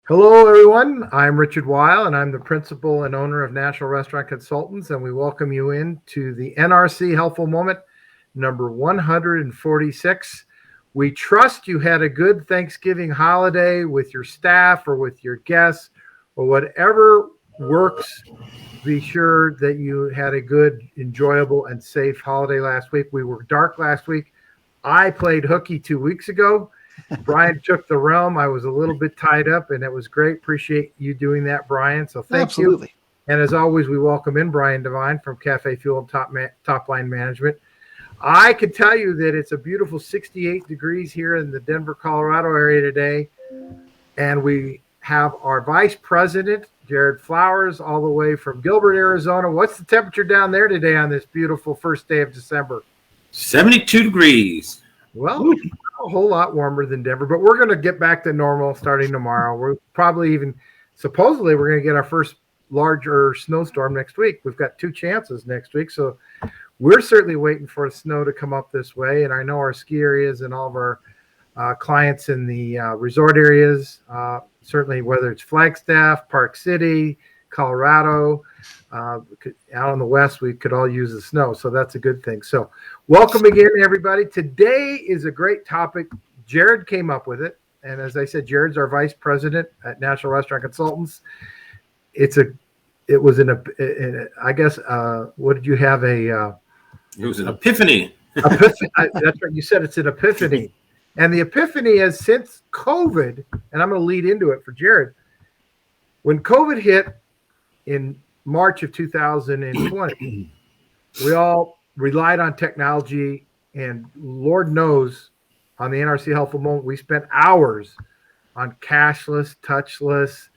Hello, everyone. I'm Richard Weil, and I'm the principal and owner of National Restaurant Consultants, and we welcome you into the NRC Helpful Moment number 146. We trust you had a good Thanksgiving holiday with your staff or with your guests or whatever works. Be sure that you had a good, enjoyable, and safe holiday last week. We were dark last week. I played hooky 2 weeks ago. Brian took the realm. I was a little bit tied up, and it was great. Appreciate you doing that, Brian. So thank you. Absolutely. And as always, we welcome in Brian Devine from CafeFuel Top Line Management. I can tell you that it's a beautiful 68 degrees here in the Denver, Colorado area today. And we have our Vice President, Jared Flowers, all the way from Gilbert, Arizona. What's the temperature down there today on this beautiful first day of December? 72 degrees. Well, a whole lot warmer than Denver, but we're going to get back to normal starting tomorrow. We're probably supposedly we're going to get our first larger snowstorm next week. We've got 2 chances next week. So we're certainly waiting for the snow to come up this way. And I know our ski areas and all of our clients in the resort areas, certainly whether it's Flagstaff, Park City, Colorado, out in the west, we could all use the snow. So that's a good thing. So welcome again, everybody. Today is a great topic. Jared came up with it. And as I said, Jared's our vice president at National Restaurant Consultants. What did you have? It was an epiphany. That's right. You said it's an epiphany. And the epiphany is since COVID, and I'm going to lead into it for Jared. When COVID hit in March of 2020, we all relied on technology, and Lord knows on the NRC Helpful Moment, we spent hours on cashless, touchless,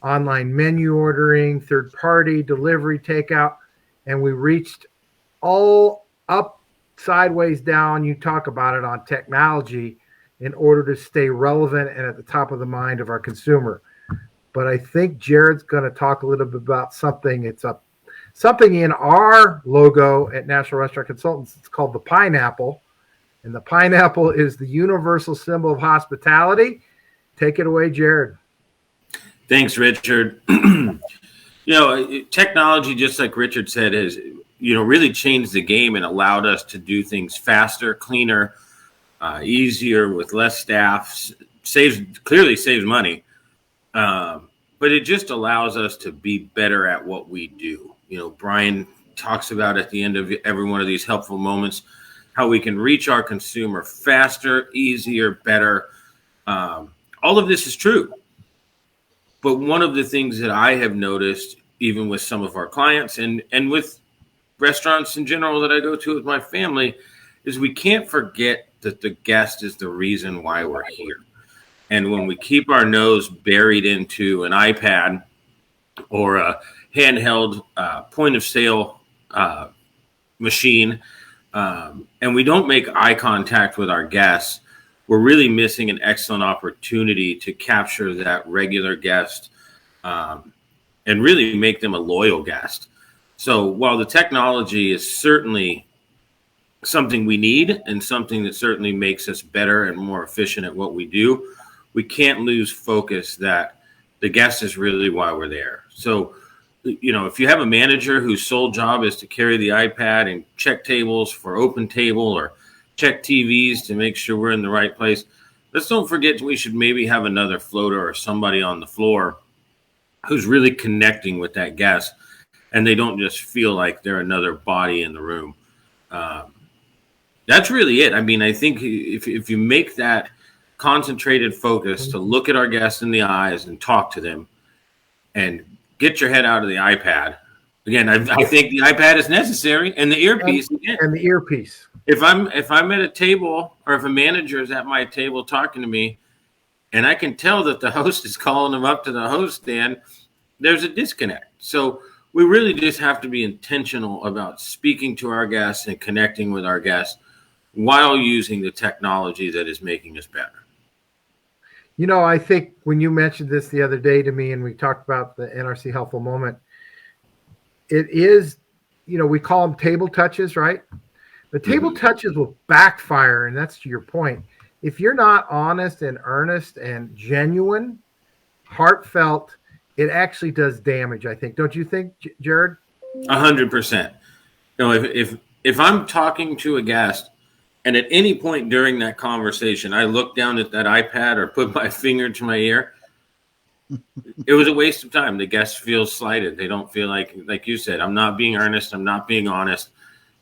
online menu ordering, third-party delivery, takeout, and we reached all up, sideways, down. You talk about it on technology in order to stay relevant and at the top of the mind of our consumer. But I think Jared's going to talk a little bit about something. It's something in our logo at National Restaurant Consultants. It's called the pineapple. And the pineapple is the universal symbol of hospitality. Take it away, Jared. Thanks, Richard. Technology, just like Richard said, has really changed the game and allowed us to do things faster, cleaner, easier with less staff. Clearly saves money. But it just allows us to be better at what we do. Brian talks about at the end of every one of these helpful moments, how we can reach our consumer faster, easier, better. All of this is true. But one of the things that I have noticed, even with some of our clients and with restaurants in general that I go to with my family, is we can't forget that the guest is the reason why we're here. And when we keep our nose buried into an iPad or a handheld point of sale machine, and we don't make eye contact with our guests, we're really missing an excellent opportunity to capture that regular guest and really make them a loyal guest. So while the technology is certainly something we need and something that certainly makes us better and more efficient at what we do, we can't lose focus that the guest is really why we're there. So, if you have a manager whose sole job is to carry the iPad and check tables for open table or check TVs to make sure we're in the right place, let's don't forget we should maybe have another floater or somebody on the floor who's really connecting with that guest, and they don't just feel like they're another body in the room. That's really it. I mean, I think if you make that concentrated focus to look at our guests in the eyes and talk to them and get your head out of the iPad. Again, I think the iPad is necessary, and the earpiece. And the earpiece. If I'm at a table, or if a manager is at my table talking to me, and I can tell that the host is calling them up to the host stand, there's a disconnect. So we really just have to be intentional about speaking to our guests and connecting with our guests while using the technology that is making us better. I think when you mentioned this the other day to me and we talked about the NRC Helpful Moment, it is, we call them table touches, right? The table touches will backfire, and that's to your point. If you're not honest and earnest and genuine, heartfelt, it actually does damage, I think. Don't you think, Jared? 100%. If I'm talking to a guest and at any point during that conversation, I look down at that iPad or put my finger to my ear, it was a waste of time. The guest feels slighted. They don't feel like you said, I'm not being earnest. I'm not being honest.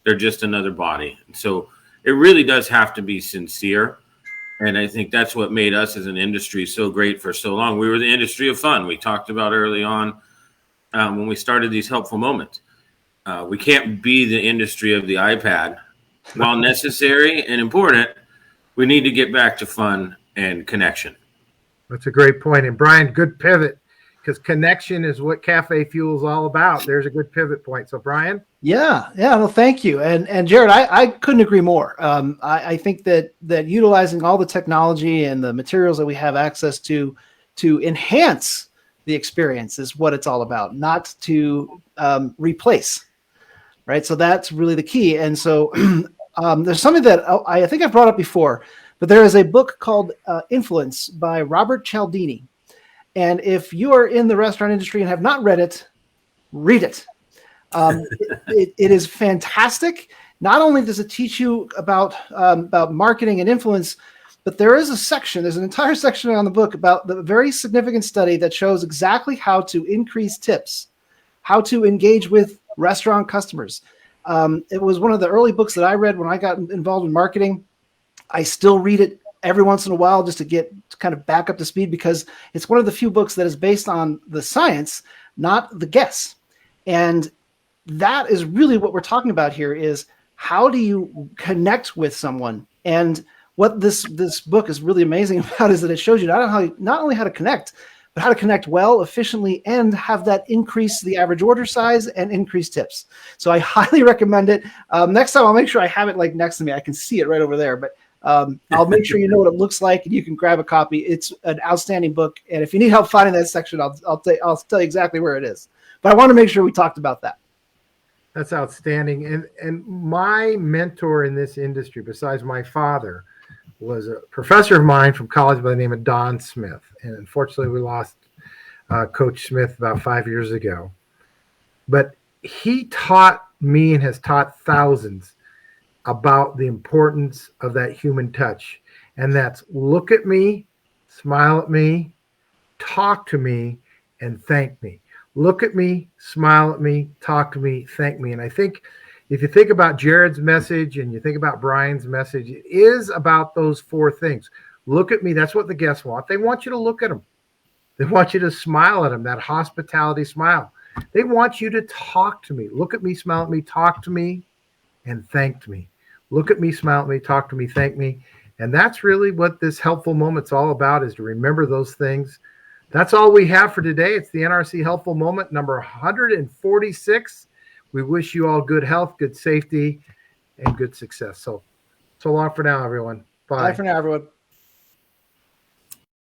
They're just another body. So it really does have to be sincere. And I think that's what made us as an industry so great for so long. We were the industry of fun. We talked about early on when we started these helpful moments. We can't be the industry of the iPad. While necessary and important, we need to get back to fun and connection. That's a great point. And Brian, good pivot, because connection is what CafeFuel is all about. There's a good pivot point. So Brian? Yeah. Well, thank you. And Jared, I couldn't agree more. I think that utilizing all the technology and the materials that we have access to enhance the experience is what it's all about, not to replace. Right. So that's really the key. And so there's something that I think I've brought up before, but there is a book called Influence by Robert Cialdini. And if you are in the restaurant industry and have not read it, read it. It is fantastic. Not only does it teach you about marketing and influence, but there's an entire section on the book about the very significant study that shows exactly how to increase tips, how to engage with restaurant customers. It was one of the early books that I read when I got involved in marketing. I still read it every once in a while just to get kind of back up to speed, because it's one of the few books that is based on the science, not the guess. And that is really what we're talking about here, is how do you connect with someone? And what this book is really amazing about is that it shows you not only how to connect, but how to connect well, efficiently, and have that increase the average order size and increase tips. So I highly recommend it. Next time I'll make sure I have it like next to me. I can see it right over there, but I'll make sure you know what it looks like and you can grab a copy. It's an outstanding book. And if you need help finding that section, I'll tell you exactly where it is. But I want to make sure we talked about that. That's outstanding. And my mentor in this industry, besides my father, was a professor of mine from college by the name of Don Smith. And unfortunately, we lost Coach Smith about 5 years ago. But he taught me and has taught thousands about the importance of that human touch. And that's look at me, smile at me, talk to me, and thank me. Look at me, smile at me, talk to me, thank me. And I think if you think about Jared's message and you think about Brian's message, it is about those four things. Look at me. That's what the guests want. They want you to look at them. They want you to smile at them, that hospitality smile. They want you to talk to me. Look at me, smile at me, talk to me, and thank me. Look at me, smile at me, talk to me, thank me. And that's really what this helpful moment's all about, is to remember those things. That's all we have for today. It's the NRC Helpful Moment number 146. We wish you all good health, good safety, and good success. So long for now, everyone. Bye. Bye for now, everyone.